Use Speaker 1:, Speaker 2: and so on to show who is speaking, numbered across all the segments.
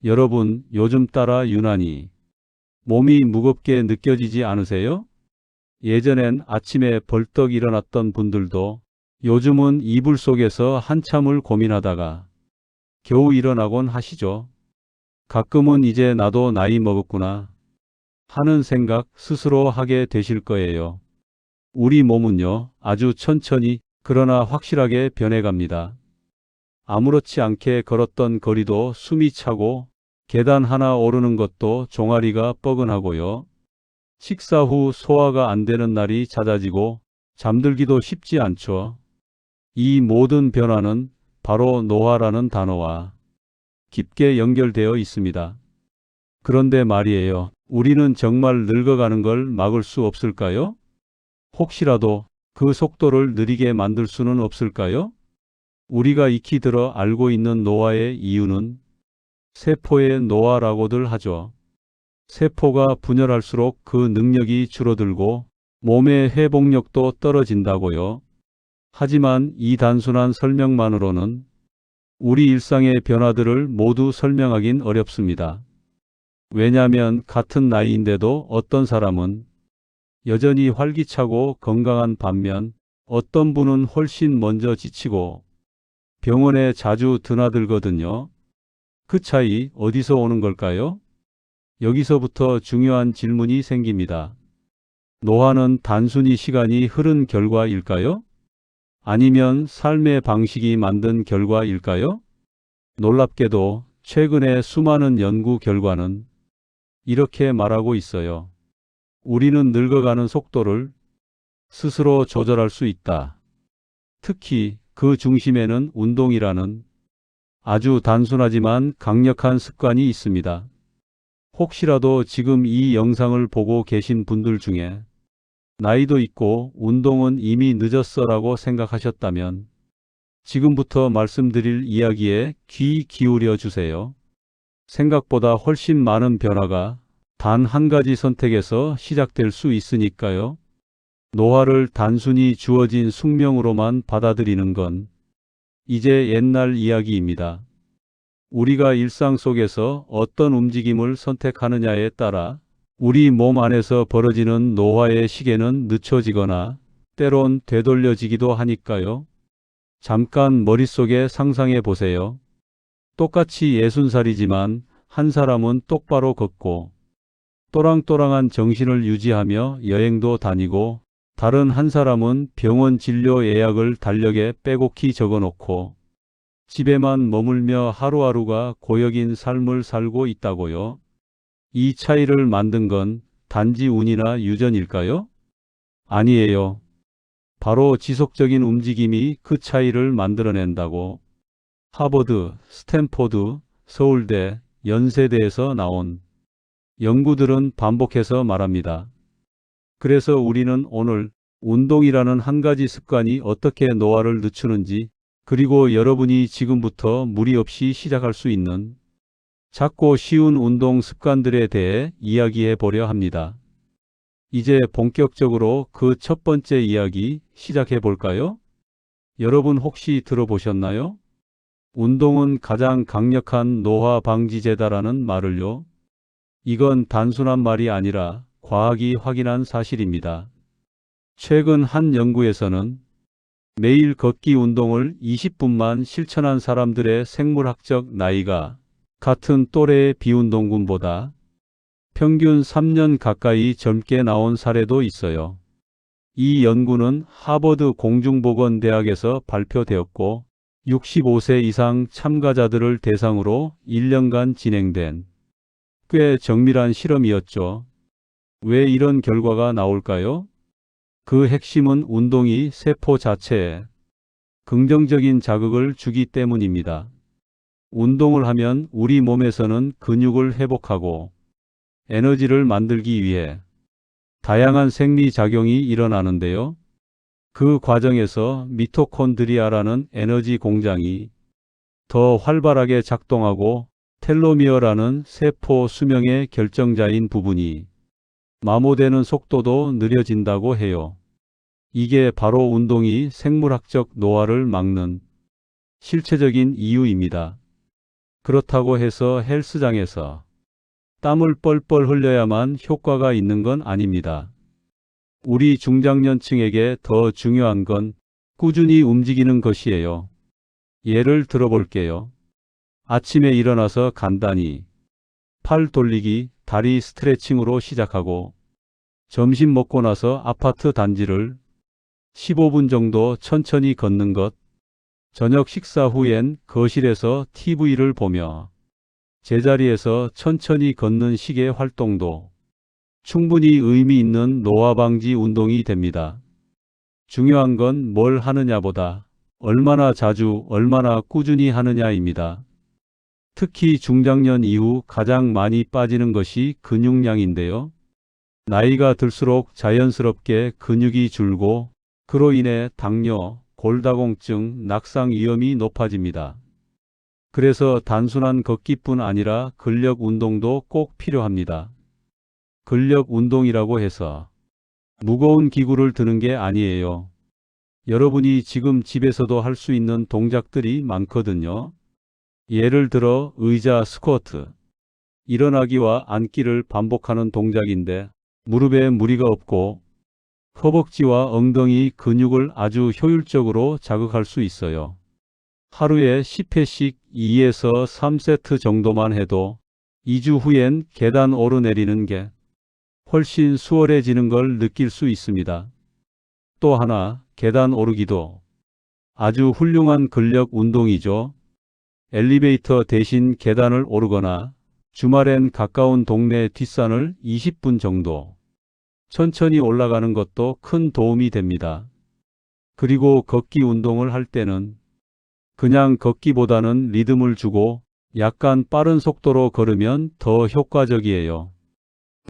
Speaker 1: 여러분, 요즘 따라 유난히 몸이 무겁게 느껴지지 않으세요? 예전엔 아침에 벌떡 일어났던 분들도 요즘은 이불 속에서 한참을 고민하다가 겨우 일어나곤 하시죠. 가끔은 이제 나도 나이 먹었구나 하는 생각 스스로 하게 되실 거예요. 우리 몸은요, 아주 천천히 그러나 확실하게 변해갑니다. 아무렇지 않게 걸었던 거리도 숨이 차고 계단 하나 오르는 것도 종아리가 뻐근하고요. 식사 후 소화가 안 되는 날이 잦아지고 잠들기도 쉽지 않죠. 이 모든 변화는 바로 노화라는 단어와 깊게 연결되어 있습니다. 그런데 말이에요. 우리는 정말 늙어가는 걸 막을 수 없을까요? 혹시라도 그 속도를 느리게 만들 수는 없을까요? 우리가 익히 들어 알고 있는 노화의 이유는 세포의 노화라고들 하죠. 세포가 분열할수록 그 능력이 줄어들고 몸의 회복력도 떨어진다고요. 하지만 이 단순한 설명만으로는 우리 일상의 변화들을 모두 설명하긴 어렵습니다. 왜냐하면 같은 나이인데도 어떤 사람은 여전히 활기차고 건강한 반면 어떤 분은 훨씬 먼저 지치고 병원에 자주 드나들거든요. 그 차이 어디서 오는 걸까요? 여기서부터 중요한 질문이 생깁니다. 노화는 단순히 시간이 흐른 결과일까요? 아니면 삶의 방식이 만든 결과일까요? 놀랍게도 최근의 수많은 연구 결과는 이렇게 말하고 있어요. 우리는 늙어가는 속도를 스스로 조절할 수 있다. 특히 그 중심에는 운동이라는 아주 단순하지만 강력한 습관이 있습니다. 혹시라도 지금 이 영상을 보고 계신 분들 중에 나이도 있고 운동은 이미 늦었어라고 생각하셨다면 지금부터 말씀드릴 이야기에 귀 기울여 주세요. 생각보다 훨씬 많은 변화가 단 한 가지 선택에서 시작될 수 있으니까요. 노화를 단순히 주어진 숙명으로만 받아들이는 건 이제 옛날 이야기입니다. 우리가 일상 속에서 어떤 움직임을 선택하느냐에 따라 우리 몸 안에서 벌어지는 노화의 시계는 늦춰지거나 때론 되돌려지기도 하니까요. 잠깐 머릿속에 상상해 보세요. 똑같이 60살이지만 한 사람은 똑바로 걷고 또랑또랑한 정신을 유지하며 여행도 다니고 다른 한 사람은 병원 진료 예약을 달력에 빼곡히 적어놓고 집에만 머물며 하루하루가 고역인 삶을 살고 있다고요. 이 차이를 만든 건 단지 운이나 유전일까요? 아니에요. 바로 지속적인 움직임이 그 차이를 만들어낸다고 하버드, 스탠포드, 서울대, 연세대에서 나온 연구들은 반복해서 말합니다. 그래서 우리는 오늘 운동이라는 한 가지 습관이 어떻게 노화를 늦추는지, 그리고 여러분이 지금부터 무리 없이 시작할 수 있는 작고 쉬운 운동 습관들에 대해 이야기해 보려 합니다. 이제 본격적으로 그 첫 번째 이야기 시작해 볼까요? 여러분 혹시 들어보셨나요? 운동은 가장 강력한 노화 방지제다라는 말을요. 이건 단순한 말이 아니라 과학이 확인한 사실입니다. 최근 한 연구에서는 매일 걷기 운동을 20분만 실천한 사람들의 생물학적 나이가 같은 또래의 비운동군보다 평균 3년 가까이 젊게 나온 사례도 있어요. 이 연구는 하버드 공중보건대학에서 발표되었고 65세 이상 참가자들을 대상으로 1년간 진행된 꽤 정밀한 실험이었죠. 왜 이런 결과가 나올까요? 그 핵심은 운동이 세포 자체에 긍정적인 자극을 주기 때문입니다. 운동을 하면 우리 몸에서는 근육을 회복하고 에너지를 만들기 위해 다양한 생리작용이 일어나는데요. 그 과정에서 미토콘드리아라는 에너지 공장이 더 활발하게 작동하고 텔로미어라는 세포 수명의 결정자인 부분이 마모되는 속도도 느려진다고 해요. 이게 바로 운동이 생물학적 노화를 막는 실체적인 이유입니다. 그렇다고 해서 헬스장에서 땀을 뻘뻘 흘려야만 효과가 있는 건 아닙니다. 우리 중장년층에게 더 중요한 건 꾸준히 움직이는 것이에요. 예를 들어볼게요. 아침에 일어나서 간단히 팔 돌리기, 다리 스트레칭으로 시작하고 점심 먹고 나서 아파트 단지를 15분 정도 천천히 걷는 것, 저녁 식사 후엔 거실에서 TV를 보며 제자리에서 천천히 걷는 식의 활동도 충분히 의미 있는 노화 방지 운동이 됩니다. 중요한 건 뭘 하느냐보다 얼마나 자주, 얼마나 꾸준히 하느냐입니다. 특히 중장년 이후 가장 많이 빠지는 것이 근육량인데요. 나이가 들수록 자연스럽게 근육이 줄고 그로 인해 당뇨, 골다공증, 낙상 위험이 높아집니다. 그래서 단순한 걷기뿐 아니라 근력 운동도 꼭 필요합니다. 근력 운동이라고 해서 무거운 기구를 드는 게 아니에요. 여러분이 지금 집에서도 할 수 있는 동작들이 많거든요. 예를 들어 의자 스쿼트, 일어나기와 앉기를 반복하는 동작인데 무릎에 무리가 없고 허벅지와 엉덩이 근육을 아주 효율적으로 자극할 수 있어요. 하루에 10회씩 2에서 3세트 정도만 해도 2주 후엔 계단 오르내리는 게 훨씬 수월해지는 걸 느낄 수 있습니다. 또 하나, 계단 오르기도 아주 훌륭한 근력 운동이죠. 엘리베이터 대신 계단을 오르거나 주말엔 가까운 동네 뒷산을 20분 정도 천천히 올라가는 것도 큰 도움이 됩니다. 그리고 걷기 운동을 할 때는 그냥 걷기보다는 리듬을 주고 약간 빠른 속도로 걸으면 더 효과적이에요.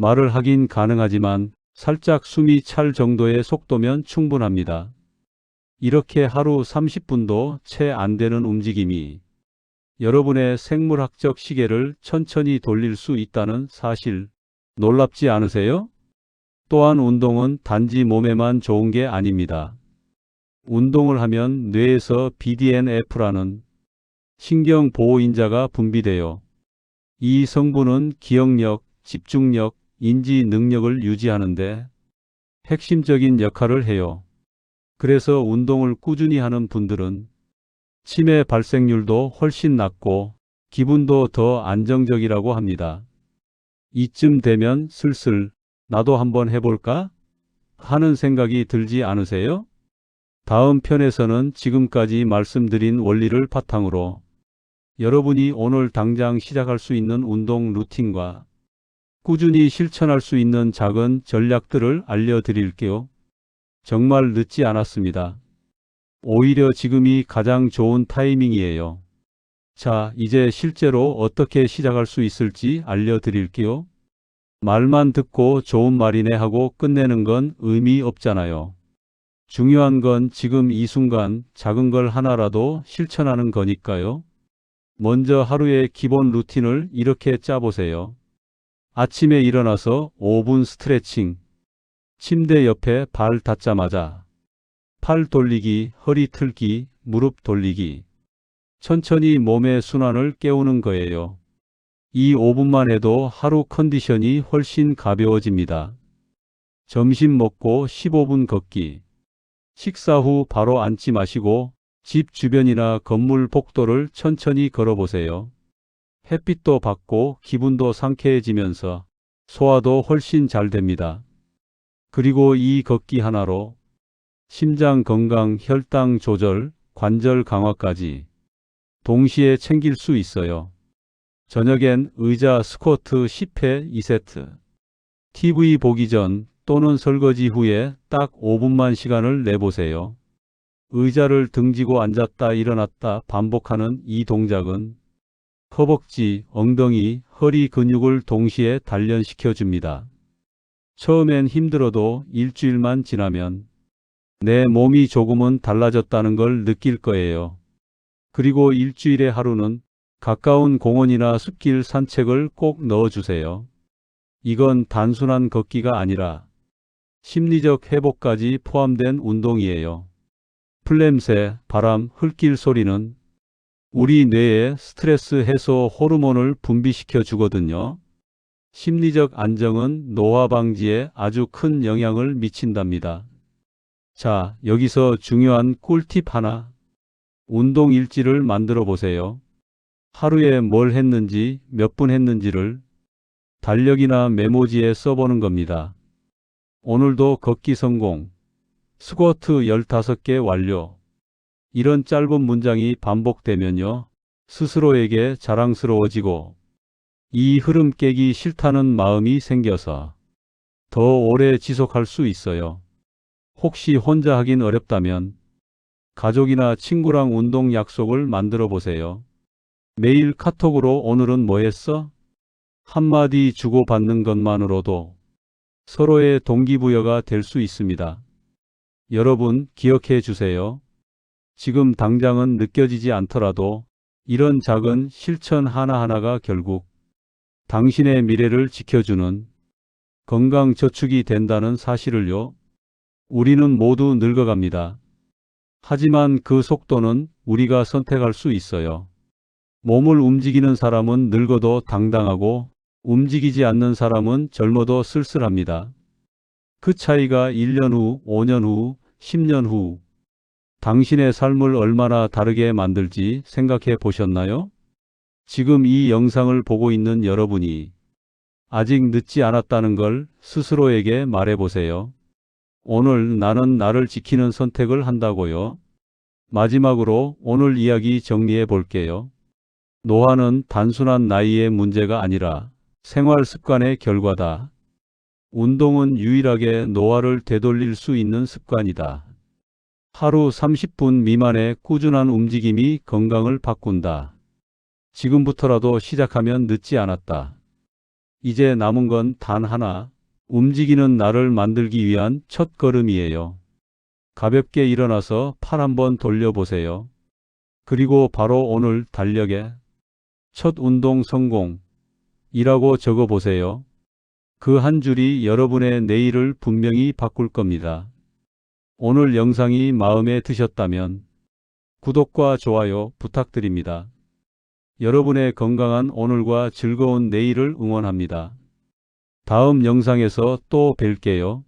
Speaker 1: 말을 하긴 가능하지만 살짝 숨이 찰 정도의 속도면 충분합니다. 이렇게 하루 30분도 채 안 되는 움직임이 여러분의 생물학적 시계를 천천히 돌릴 수 있다는 사실 놀랍지 않으세요? 또한 운동은 단지 몸에만 좋은 게 아닙니다. 운동을 하면 뇌에서 BDNF라는 신경보호인자가 분비돼요. 이 성분은 기억력, 집중력, 인지 능력을 유지하는데 핵심적인 역할을 해요. 그래서 운동을 꾸준히 하는 분들은 치매 발생률도 훨씬 낮고 기분도 더 안정적이라고 합니다. 이쯤 되면 슬슬 나도 한번 해볼까? 하는 생각이 들지 않으세요? 다음 편에서는 지금까지 말씀드린 원리를 바탕으로 여러분이 오늘 당장 시작할 수 있는 운동 루틴과 꾸준히 실천할 수 있는 작은 전략들을 알려드릴게요. 정말 늦지 않았습니다. 오히려 지금이 가장 좋은 타이밍이에요. 자, 이제 실제로 어떻게 시작할 수 있을지 알려드릴게요. 말만 듣고 좋은 말이네 하고 끝내는 건 의미 없잖아요. 중요한 건 지금 이 순간 작은 걸 하나라도 실천하는 거니까요. 먼저 하루의 기본 루틴을 이렇게 짜보세요. 아침에 일어나서 5분 스트레칭, 침대 옆에 발 닿자마자 팔 돌리기, 허리 틀기, 무릎 돌리기. 천천히 몸의 순환을 깨우는 거예요. 이 5분만 해도 하루 컨디션이 훨씬 가벼워집니다. 점심 먹고 15분 걷기. 식사 후 바로 앉지 마시고 집 주변이나 건물 복도를 천천히 걸어보세요. 햇빛도 받고 기분도 상쾌해지면서 소화도 훨씬 잘 됩니다. 그리고 이 걷기 하나로 심장 건강, 혈당 조절, 관절 강화까지 동시에 챙길 수 있어요. 저녁엔 의자 스쿼트 10회 2세트. TV 보기 전 또는 설거지 후에 딱 5분만 시간을 내보세요. 의자를 등지고 앉았다 일어났다 반복하는 이 동작은 허벅지, 엉덩이, 허리 근육을 동시에 단련시켜 줍니다. 처음엔 힘들어도 일주일만 지나면 내 몸이 조금은 달라졌다는 걸 느낄 거예요. 그리고 일주일에 하루는 가까운 공원이나 숲길 산책을 꼭 넣어주세요. 이건 단순한 걷기가 아니라 심리적 회복까지 포함된 운동이에요. 풀냄새, 바람, 흙길 소리는 우리 뇌에 스트레스 해소 호르몬을 분비시켜 주거든요. 심리적 안정은 노화 방지에 아주 큰 영향을 미친답니다. 자, 여기서 중요한 꿀팁 하나. 운동 일지를 만들어 보세요. 하루에 뭘 했는지, 몇 분 했는지를 달력이나 메모지에 써보는 겁니다. 오늘도 걷기 성공, 스쿼트 15개 완료. 이런 짧은 문장이 반복되면요, 스스로에게 자랑스러워지고 이 흐름 깨기 싫다는 마음이 생겨서 더 오래 지속할 수 있어요. 혹시 혼자 하긴 어렵다면 가족이나 친구랑 운동 약속을 만들어 보세요. 매일 카톡으로 오늘은 뭐 했어? 한마디 주고받는 것만으로도 서로의 동기부여가 될 수 있습니다. 여러분 기억해 주세요. 지금 당장은 느껴지지 않더라도 이런 작은 실천 하나하나가 결국 당신의 미래를 지켜주는 건강 저축이 된다는 사실을요. 우리는 모두 늙어갑니다. 하지만 그 속도는 우리가 선택할 수 있어요. 몸을 움직이는 사람은 늙어도 당당하고 움직이지 않는 사람은 젊어도 쓸쓸합니다. 그 차이가 1년 후, 5년 후, 10년 후 당신의 삶을 얼마나 다르게 만들지 생각해 보셨나요? 지금 이 영상을 보고 있는 여러분이 아직 늦지 않았다는 걸 스스로에게 말해 보세요. 오늘 나는 나를 지키는 선택을 한다고요. 마지막으로 오늘 이야기 정리해 볼게요. 노화는 단순한 나이의 문제가 아니라 생활 습관의 결과다. 운동은 유일하게 노화를 되돌릴 수 있는 습관이다. 하루 30분 미만의 꾸준한 움직임이 건강을 바꾼다. 지금부터라도 시작하면 늦지 않았다. 이제 남은 건 단 하나, 움직이는 나를 만들기 위한 첫 걸음이에요. 가볍게 일어나서 팔 한번 돌려보세요. 그리고 바로 오늘 달력에 첫 운동 성공이라고 적어보세요. 그 한 줄이 여러분의 내일을 분명히 바꿀 겁니다. 오늘 영상이 마음에 드셨다면 구독과 좋아요 부탁드립니다. 여러분의 건강한 오늘과 즐거운 내일을 응원합니다. 다음 영상에서 또 뵐게요.